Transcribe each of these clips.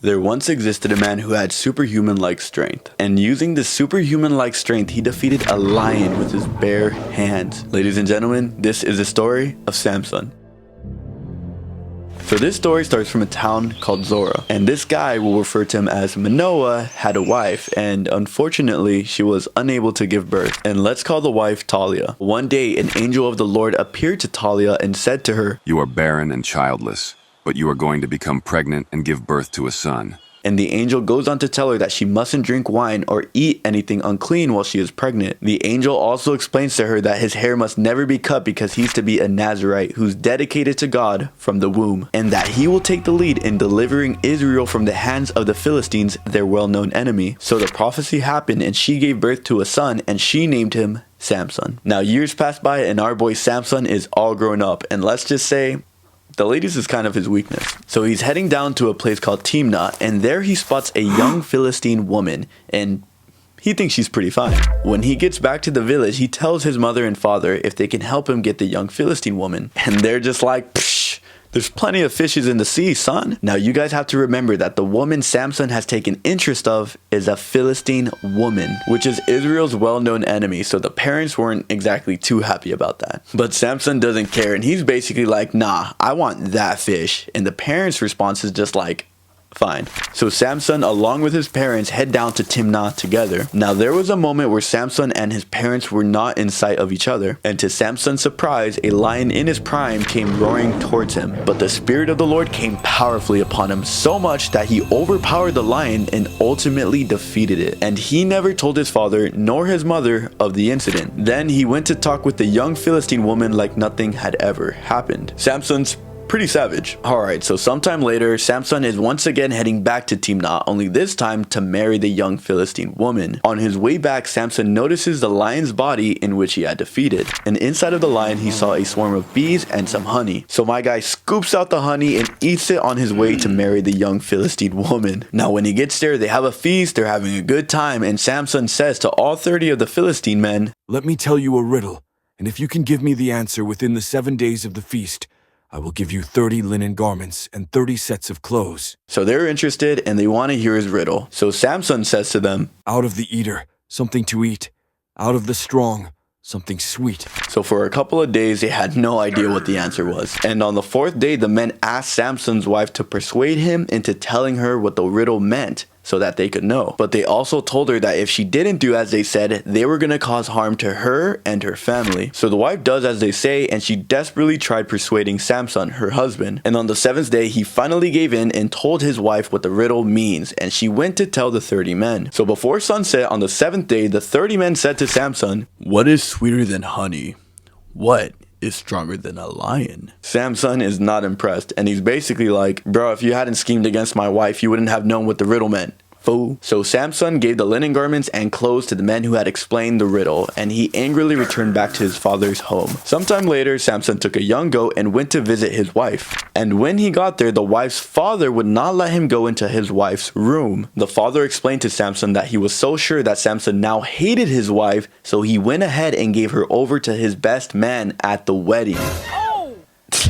There once existed a man who had superhuman-like strength, and using this superhuman-like strength, he defeated a lion with his bare hands. Ladies and gentlemen, this is the story of Samson. So this story starts from a town called Zorah, and this guy, we'll refer to him as Manoah, had a wife, and unfortunately, she was unable to give birth. And let's call the wife Talia. One day, an angel of the Lord appeared to Talia and said to her, "You are barren and childless, but you are going to become pregnant and give birth to a son." And the angel goes on to tell her that she mustn't drink wine or eat anything unclean while she is pregnant. The angel also explains to her that his hair must never be cut because he's to be a Nazirite who's dedicated to God from the womb, and that he will take the lead in delivering Israel from the hands of the Philistines, their well-known enemy. So the prophecy happened, and she gave birth to a son, and she named him Samson. Now years pass by, and our boy Samson is all grown up, and let's just say, the ladies is kind of his weakness. So he's heading down to a place called Timnah, and there he spots a young Philistine woman, and he thinks she's pretty fine. When he gets back to the village, he tells his mother and father if they can help him get the young Philistine woman, and they're just like, psh, there's plenty of fishes in the sea, son. Now you guys have to remember that the woman Samson has taken interest of is a Philistine woman, which is Israel's well-known enemy, so the parents weren't exactly too happy about that. But Samson doesn't care, and he's basically like, nah, I want that fish. And the parents' response is just like, fine. So Samson, along with his parents, head down to Timnah together. Now there was a moment where Samson and his parents were not in sight of each other, and to Samson's surprise, a lion in his prime came roaring towards him. But the Spirit of the Lord came powerfully upon him, so much that he overpowered the lion and ultimately defeated it. And he never told his father nor his mother of the incident. Then he went to talk with the young Philistine woman like nothing had ever happened. Samson's pretty savage. Alright, so sometime later, Samson is once again heading back to Timnah, only this time to marry the young Philistine woman. On his way back, Samson notices the lion's body in which he had defeated. And inside of the lion, he saw a swarm of bees and some honey. So my guy scoops out the honey and eats it on his way to marry the young Philistine woman. Now when he gets there, they have a feast, they're having a good time, and Samson says to all 30 of the Philistine men, "Let me tell you a riddle, and if you can give me the answer within the 7 days of the feast, I will give you 30 linen garments and 30 sets of clothes." So they're interested and they want to hear his riddle. So Samson says to them, "Out of the eater, something to eat. Out of the strong, something sweet." So for a couple of days, they had no idea what the answer was. And on the 4th day, the men asked Samson's wife to persuade him into telling her what the riddle meant so that they could know. But they also told her that if she didn't do as they said, they were going to cause harm to her and her family. So the wife does as they say, and she desperately tried persuading Samson, her husband. And on the 7th day, he finally gave in and told his wife what the riddle means, and she went to tell the 30 men. So before sunset on the 7th day, the 30 men said to Samson, "What is sweeter than honey? What is stronger than a lion?" Samson is not impressed, and he's basically like, bro, if you hadn't schemed against my wife, you wouldn't have known what the riddle meant, fool. So Samson gave the linen garments and clothes to the men who had explained the riddle, and he angrily returned back to his father's home. Sometime later, Samson took a young goat and went to visit his wife. And when he got there, the wife's father would not let him go into his wife's room. The father explained to Samson that he was so sure that Samson now hated his wife, so he went ahead and gave her over to his best man at the wedding.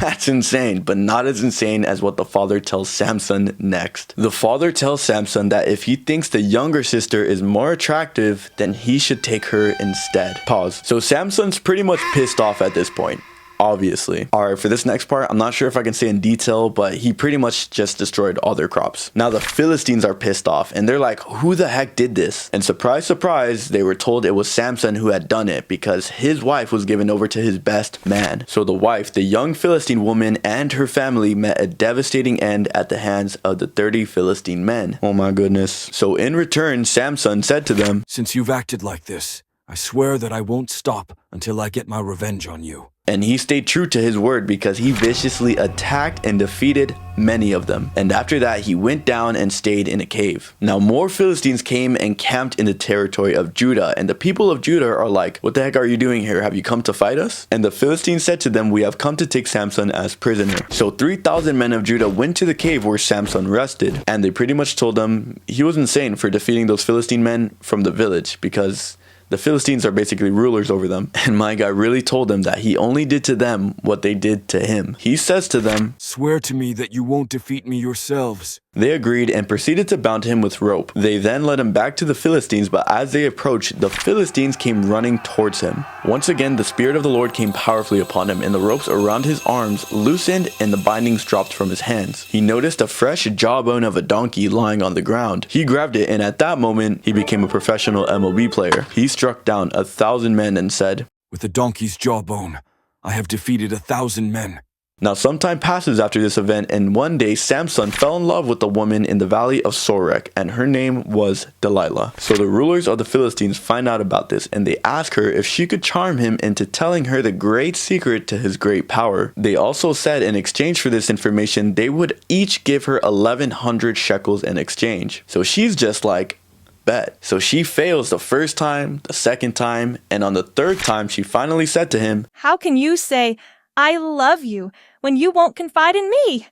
That's insane, but not as insane as what the father tells Samson next. The father tells Samson that if he thinks the younger sister is more attractive, then he should take her instead. Pause. So Samson's pretty much pissed off at this point. Obviously. Alright, for this next part, I'm not sure if I can say in detail, but he pretty much just destroyed all their crops. Now the Philistines are pissed off, and they're like, who the heck did this? And surprise, surprise, they were told it was Samson who had done it because his wife was given over to his best man. So the wife, the young Philistine woman, and her family met a devastating end at the hands of the 30 Philistine men. Oh my goodness. So in return, Samson said to them, "Since you've acted like this, I swear that I won't stop until I get my revenge on you." And he stayed true to his word because he viciously attacked and defeated many of them. And after that, he went down and stayed in a cave. Now more Philistines came and camped in the territory of Judah, and the people of Judah are like, what the heck are you doing here? Have you come to fight us? And the Philistines said to them, we have come to take Samson as prisoner. So 3,000 men of Judah went to the cave where Samson rested, and they pretty much told him he was insane for defeating those Philistine men from the village because the Philistines are basically rulers over them. And my guy really told them that he only did to them what they did to him. He says to them, "Swear to me that you won't defeat me yourselves." They agreed and proceeded to bound him with rope. They then led him back to the Philistines, but as they approached, the Philistines came running towards him. Once again, the Spirit of the Lord came powerfully upon him, and the ropes around his arms loosened and the bindings dropped from his hands. He noticed a fresh jawbone of a donkey lying on the ground. He grabbed it, and at that moment, he became a professional MLB player. He struck down 1,000 men and said, "With a donkey's jawbone, I have defeated 1,000 men." Now some time passes after this event, and one day Samson fell in love with a woman in the valley of Sorek, and her name was Delilah. So the rulers of the Philistines find out about this, and they ask her if she could charm him into telling her the great secret to his great power. They also said in exchange for this information, they would each give her 1,100 shekels in exchange. So she's just like, bet. So she fails the first time, the second time, and on the third time she finally said to him, "How can you say, 'I love you,' when you won't confide in me?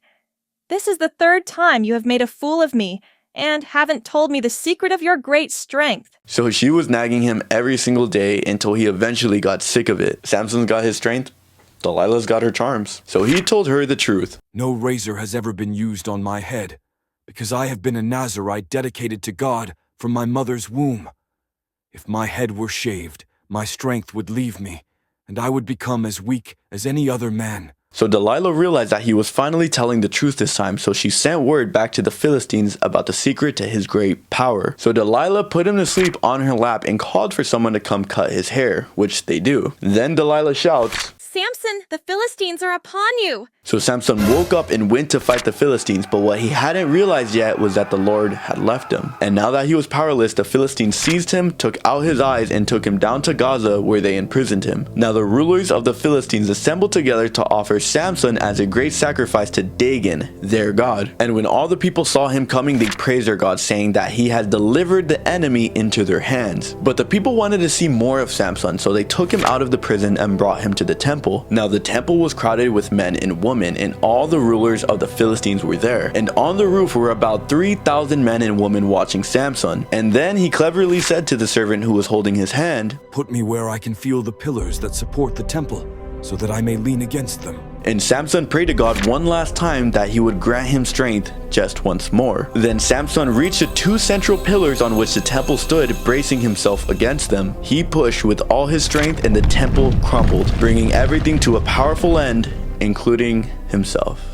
This is the third time you have made a fool of me and haven't told me the secret of your great strength." So she was nagging him every single day until he eventually got sick of it. Samson's got his strength, Delilah's got her charms. So he told her the truth. "No razor has ever been used on my head, because I have been a Nazirite dedicated to God from my mother's womb. If my head were shaved, my strength would leave me, and I would become as weak as any other man." So Delilah realized that he was finally telling the truth this time, so she sent word back to the Philistines about the secret to his great power. So Delilah put him to sleep on her lap and called for someone to come cut his hair, which they do. Then Delilah shouts, "Samson, the Philistines are upon you." So Samson woke up and went to fight the Philistines, but what he hadn't realized yet was that the Lord had left him. And now that he was powerless, the Philistines seized him, took out his eyes, and took him down to Gaza, where they imprisoned him. Now the rulers of the Philistines assembled together to offer Samson as a great sacrifice to Dagon, their god. And when all the people saw him coming, they praised their god, saying that he had delivered the enemy into their hands. But the people wanted to see more of Samson, so they took him out of the prison and brought him to the temple. Now the temple was crowded with men and women, and all the rulers of the Philistines were there. And on the roof were about 3,000 men and women watching Samson. And then he cleverly said to the servant who was holding his hand, "Put me where I can feel the pillars that support the temple, so that I may lean against them." And Samson prayed to God one last time that he would grant him strength just once more. Then Samson reached the two central pillars on which the temple stood, bracing himself against them. He pushed with all his strength and the temple crumbled, bringing everything to a powerful end, including himself.